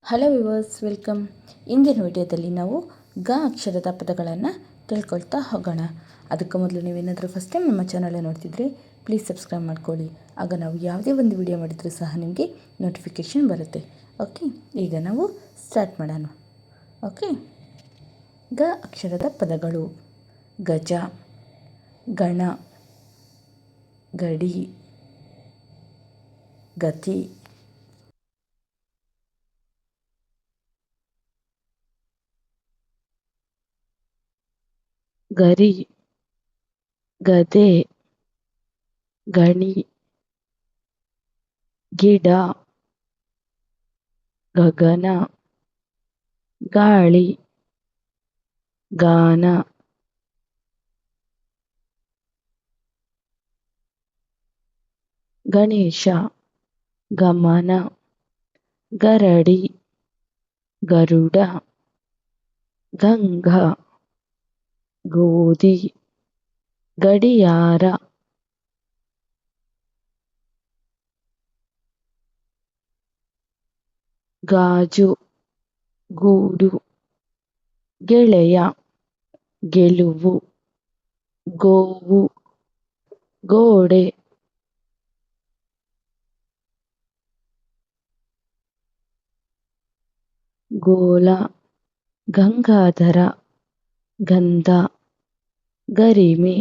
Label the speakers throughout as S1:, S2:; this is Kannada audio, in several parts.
S1: Hello viewers, welcome. ಇಂದಿನ ವಿಡಿಯೋದಲ್ಲಿ ನಾವು ಗ ಅಕ್ಷರದ ಪದಗಳನ್ನು ತಿಳ್ಕೊಳ್ತಾ ಹೋಗೋಣ. ಅದಕ್ಕೂ ಮೊದಲು ನೀವೇನಾದರೂ ಫಸ್ಟ್ ಟೈಮ್ ನಮ್ಮ ಚಾನಲ್ ನೋಡ್ತಿದ್ರೆ ಪ್ಲೀಸ್ ಸಬ್ಸ್ಕ್ರೈಬ್ ಮಾಡ್ಕೊಳ್ಳಿ. ಆಗ ನಾವು ಯಾವುದೇ ಒಂದು ವಿಡಿಯೋ ಮಾಡಿದರೂ ಸಹ ನಿಮಗೆ ನೋಟಿಫಿಕೇಷನ್ ಬರುತ್ತೆ. ಓಕೆ, ಈಗ ನಾವು ಸ್ಟಾರ್ಟ್ ಮಾಡೋಣ. ಓಕೆ, ಗ ಅಕ್ಷರದ ಪದಗಳು: ಗಜ, ಗಣ, ಗಡಿ, ಗತಿ, ಗರಿ, ಗದೆ, ಗಣಿ, ಗಿಡ, ಗಗನ, ಗಾಳಿ, ಗಾನ, ಗಣೇಶ, ಗಮನ, ಗರಡಿ, ಗರುಡ, ಗಂಗ, ಗೋಧಿ, ಗಡಿಯಾರ, ಗಾಜು, ಗೂಡು, ಗೆಳೆಯ, ಗೆಲುವು, ಗೋವು, ಗೋಡೆ, ಗೋಲ, ಗಂಗಾಧರ, ಗಂಧ, ಗರಿಮೆ,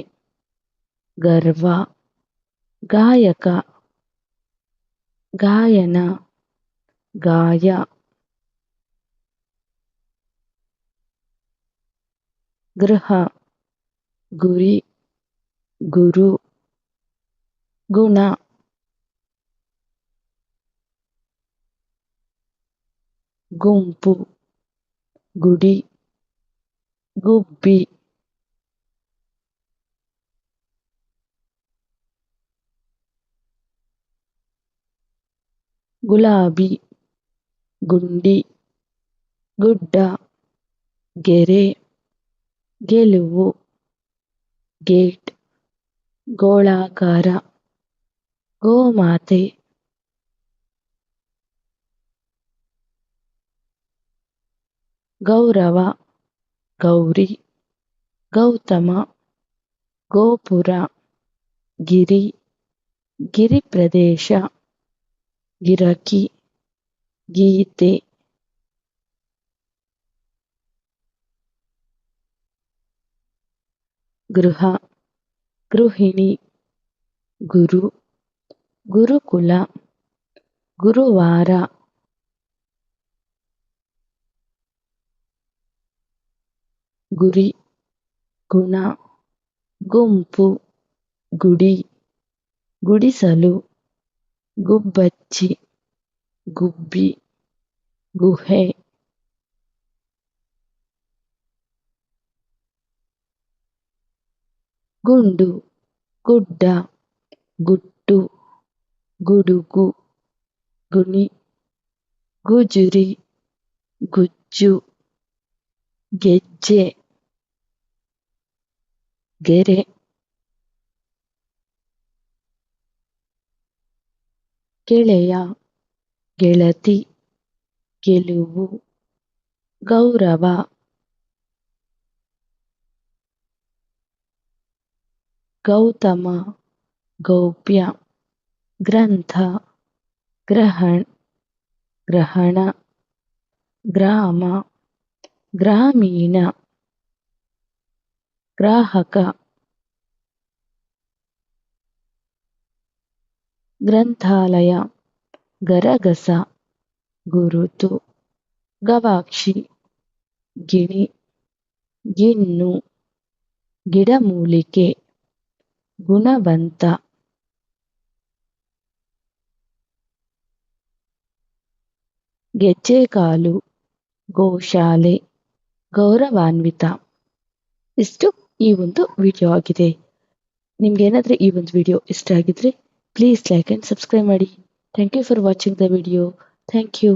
S1: ಗರ್ವ, ಗಾಯಕ, ಗಾಯನ, ಗಾಯ, ಗೃಹ, ಗುರಿ, ಗುರು, ಗುಣ, ಗುಂಪು, ಗುಡಿ, ಗುಬ್ಬಿ, ಗುಲಾಬಿ, ಗುಂಡಿ, ಗುಡ್ಡ, ಗೆರೆ, ಗೆಲುವು, ಗೇಟ್, ಗೋಳಾಕಾರ, ಗೋಮಾತೆ, ಗೌರವ, ಗೌರಿ, ಗೌತಮ, ಗೋಪುರ, ಗಿರಿ, ಗಿರಿಪ್ರದೇಶ, ಗಿರಕಿ, ಗೀತೆ, ಗೃಹ, ಗೃಹಿಣಿ, ಗುರು, ಗುರುಕುಲ, ಗುರುವಾರ, ಗುರಿ, ಗುಣ, ಗುಂಪು, ಗುಡಿ, ಗುಡಿಸಲು, ಗುಬ್ಬಚ್ಚಿ, ಗುಬ್ಬಿ, ಗುಹೆ, ಗುಂಡು, ಗುಡ್ಡ, ಗುಟ್ಟು, ಗುಡುಗು, ಗುಣಿ, ಗುಜುರಿ, ಗುಜ್ಜು, ಗೆಜ್ಜೆ, ಗೆರೆ, ಗೆಳೆಯ, ಗೆಳತಿ, ಗೆಲುವು, ಗೌರವ, ಗೌತಮ, ಗೌಪ್ಯ, ಗ್ರಂಥ, ಗ್ರಹಣ, ಗ್ರಾಮ, ಗ್ರಾಮೀಣ, ಗ್ರಾಹಕ, ಗ್ರಂಥಾಲಯ, ಗರಗಸ, ಗುರುತು, ಗವಾಕ್ಷಿ, ಗಿಣಿ, ಗಿಣ್ಣು, ಗಿಡಮೂಲಿಕೆ, ಗುಣವಂತ, ಗೆಜ್ಜೆಕಾಲು, ಗೋಶಾಲೆ, ಗೌರವಾನ್ವಿತ. ಇಷ್ಟು ಈ ಒಂದು ವಿಡಿಯೋ ಆಗಿದೆ. ನಿಮ್ಗೇನಾದರೂ ಈ ಒಂದು ವಿಡಿಯೋ ಇಷ್ಟ ಆಗಿದ್ರೆ ಪ್ಲೀಸ್ ಲೈಕ್ ಆ್ಯಂಡ್ ಸಬ್ಸ್ಕ್ರೈಬ್ ಮಾಡಿ. Thank you for watching the video. Thank you.